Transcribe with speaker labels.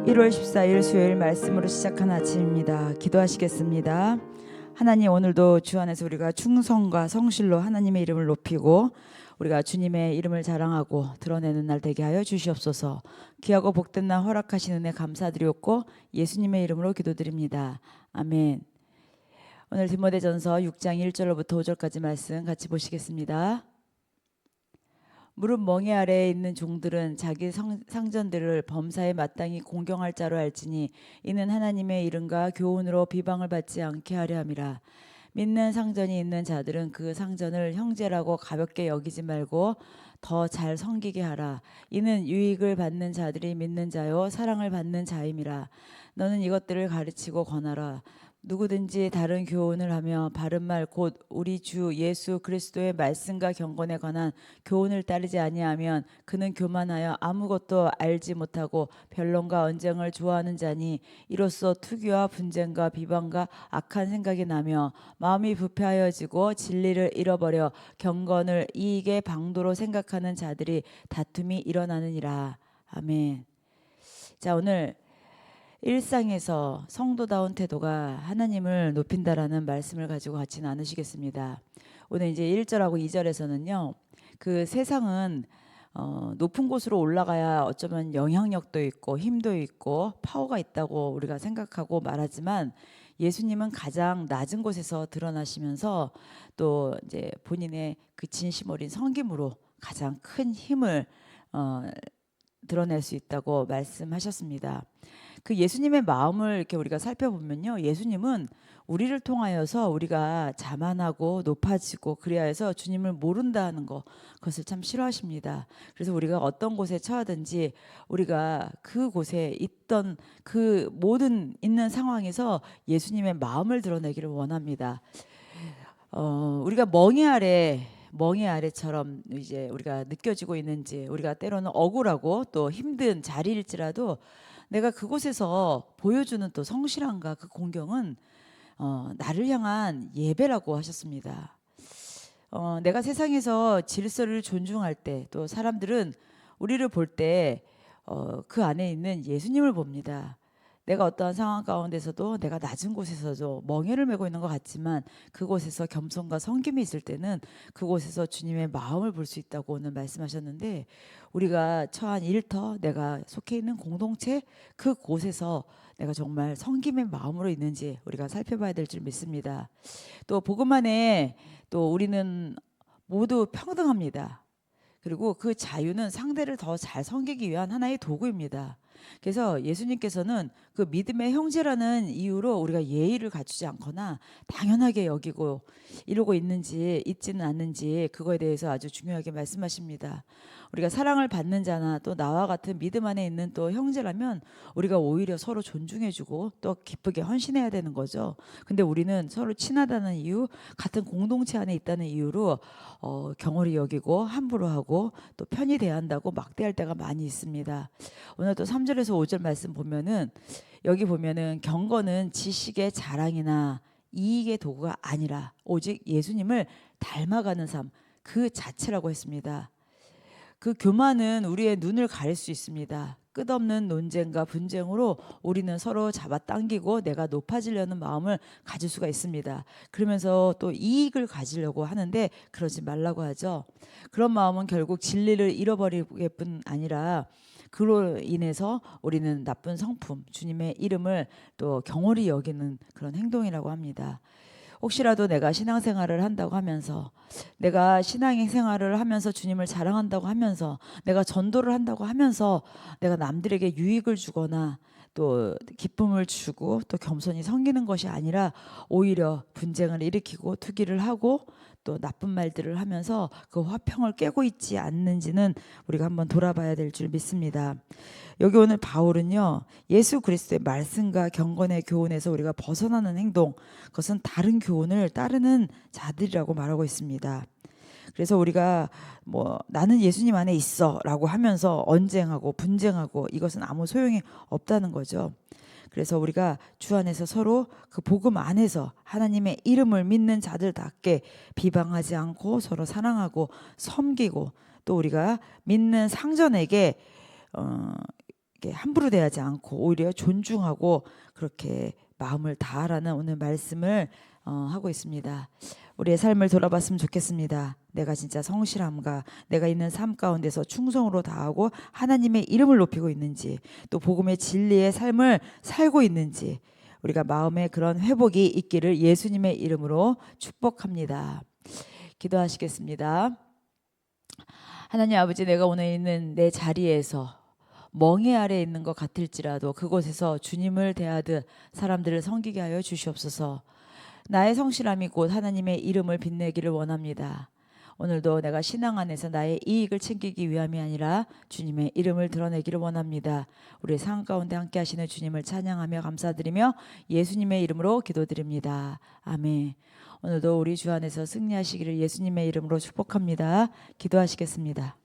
Speaker 1: 1월 14일 수요일 말씀으로 시작한 아침입니다. 기도하시겠습니다. 하나님, 오늘도 주 안에서 우리가 충성과 성실로 하나님의 이름을 높이고 우리가 주님의 이름을 자랑하고 드러내는 날 되게 하여 주시옵소서. 귀하고 복된 날 허락하신 은혜 감사드리옵고 예수님의 이름으로 기도드립니다. 아멘. 오늘 디모데전서 6장 1절로부터 5절까지 말씀 같이 보시겠습니다. 무릎 멍에 아래에 있는 종들은 자기 상전들을 범사에 마땅히 공경할 자로 알지니 이는 하나님의 이름과 교훈으로 비방을 받지 않게 하려 함이라. 믿는 상전이 있는 자들은 그 상전을 형제라고 가볍게 여기지 말고 더 잘 섬기게 하라. 이는 유익을 받는 자들이 믿는 자요 사랑을 받는 자임이라. 너는 이것들을 가르치고 권하라. 누구든지 다른 교훈을 하며 바른 말 곧 우리 주 예수 그리스도의 말씀과 경건에 관한 교훈을 따르지 아니하면 그는 교만하여 아무것도 알지 못하고 변론과 언쟁을 좋아하는 자니 이로써 투기와 분쟁과 비방과 악한 생각이 나며 마음이 부패하여지고 진리를 잃어버려 경건을 이익의 방도로 생각하는 자들이 다툼이 일어나느니라. 아멘. 자, 오늘 일상에서 성도다운 태도가 하나님을 높인다라는 말씀을 가지고 같이 나누시겠습니다. 오늘 이제 1절하고 2절에서는요. 그 세상은 높은 곳으로 올라가야 어쩌면 영향력도 있고 힘도 있고 파워가 있다고 우리가 생각하고 말하지만 예수님은 가장 낮은 곳에서 드러나시면서 또 이제 본인의 그 진심 어린 섬김으로 가장 큰 힘을 드러낼 수 있다고 말씀하셨습니다. 그 예수님의 마음을 이렇게 우리가 살펴보면요, 예수님은 우리를 통하여서 우리가 자만하고 높아지고 그래야 해서 주님을 모른다 하는 거, 그것을 참 싫어하십니다. 그래서 우리가 어떤 곳에 처하든지 우리가 그 곳에 있던 그 모든 있는 상황에서 예수님의 마음을 드러내기를 원합니다. 우리가 멍에 아래처럼 이제 우리가 느껴지고 있는지, 우리가 때로는 억울하고 또 힘든 자리일지라도 내가 그곳에서 보여주는 또 성실함과 그 공경은 나를 향한 예배라고 하셨습니다. 내가 세상에서 질서를 존중할 때, 또 사람들은 우리를 볼 때 그 안에 있는 예수님을 봅니다. 내가 어떠한 상황 가운데서도 내가 낮은 곳에서도 멍에를 메고 있는 것 같지만 그곳에서 겸손과 섬김이 있을 때는 그곳에서 주님의 마음을 볼 수 있다고 오늘 말씀하셨는데, 우리가 처한 일터, 내가 속해 있는 공동체, 그곳에서 내가 정말 섬김의 마음으로 있는지 우리가 살펴봐야 될 줄 믿습니다. 또 복음 안에 또 우리는 모두 평등합니다. 그리고 그 자유는 상대를 더 잘 섬기기 위한 하나의 도구입니다. 그래서 예수님께서는 그 믿음의 형제라는 이유로 우리가 예의를 갖추지 않거나 당연하게 여기고 이러고 있지는 않는지, 그거에 대해서 아주 중요하게 말씀하십니다. 우리가 사랑을 받는 자나 또 나와 같은 믿음 안에 있는 또 형제라면 우리가 오히려 서로 존중해주고 또 기쁘게 헌신해야 되는 거죠. 근데 우리는 서로 친하다는 이유, 같은 공동체 안에 있다는 이유로 경홀히 여기고 함부로 하고 또 편히 대한다고 막대할 때가 많이 있습니다. 오늘 또 3절에서 5절 말씀 보면은, 여기 보면은 경건은 지식의 자랑이나 이익의 도구가 아니라 오직 예수님을 닮아가는 삶 그 자체라고 했습니다. 그 교만은 우리의 눈을 가릴 수 있습니다. 끝없는 논쟁과 분쟁으로 우리는 서로 잡아당기고 내가 높아지려는 마음을 가질 수가 있습니다. 그러면서 또 이익을 가지려고 하는데 그러지 말라고 하죠. 그런 마음은 결국 진리를 잃어버릴 뿐 아니라 그로 인해서 우리는 나쁜 성품, 주님의 이름을 또 경홀히 여기는 그런 행동이라고 합니다. 혹시라도 내가 신앙생활을 한다고 하면서, 내가 신앙생활을 하면서 주님을 자랑한다고 하면서, 내가 전도를 한다고 하면서 내가 남들에게 유익을 주거나 또 기쁨을 주고 또 겸손히 섬기는 것이 아니라 오히려 분쟁을 일으키고 투기를 하고 또 나쁜 말들을 하면서 그 화평을 깨고 있지 않는지는 우리가 한번 돌아봐야 될 줄 믿습니다. 여기 오늘 바울은요, 예수 그리스도의 말씀과 경건의 교훈에서 우리가 벗어나는 행동, 그것은 다른 교훈을 따르는 자들이라고 말하고 있습니다. 그래서 우리가 나는 예수님 안에 있어라고 하면서 언쟁하고 분쟁하고 이것은 아무 소용이 없다는 거죠. 그래서 우리가 주 안에서 서로 그 복음 안에서 하나님의 이름을 믿는 자들답게 비방하지 않고 서로 사랑하고 섬기고, 또 우리가 믿는 상전에게 함부로 대하지 않고 오히려 존중하고 그렇게 마음을 다하라는 오늘 말씀을 하고 있습니다. 우리의 삶을 돌아봤으면 좋겠습니다. 내가 진짜 성실함과 내가 있는 삶 가운데서 충성으로 다하고 하나님의 이름을 높이고 있는지, 또 복음의 진리의 삶을 살고 있는지, 우리가 마음에 그런 회복이 있기를 예수님의 이름으로 축복합니다. 기도하시겠습니다. 하나님 아버지, 내가 오늘 있는 내 자리에서 멍에 아래 있는 것 같을지라도 그곳에서 주님을 대하듯 사람들을 섬기게 하여 주시옵소서. 나의 성실함이 곧 하나님의 이름을 빛내기를 원합니다. 오늘도 내가 신앙 안에서 나의 이익을 챙기기 위함이 아니라 주님의 이름을 드러내기를 원합니다. 우리 삶 가운데 함께 하시는 주님을 찬양하며 감사드리며 예수님의 이름으로 기도드립니다. 아멘. 오늘도 우리 주 안에서 승리하시기를 예수님의 이름으로 축복합니다. 기도하시겠습니다.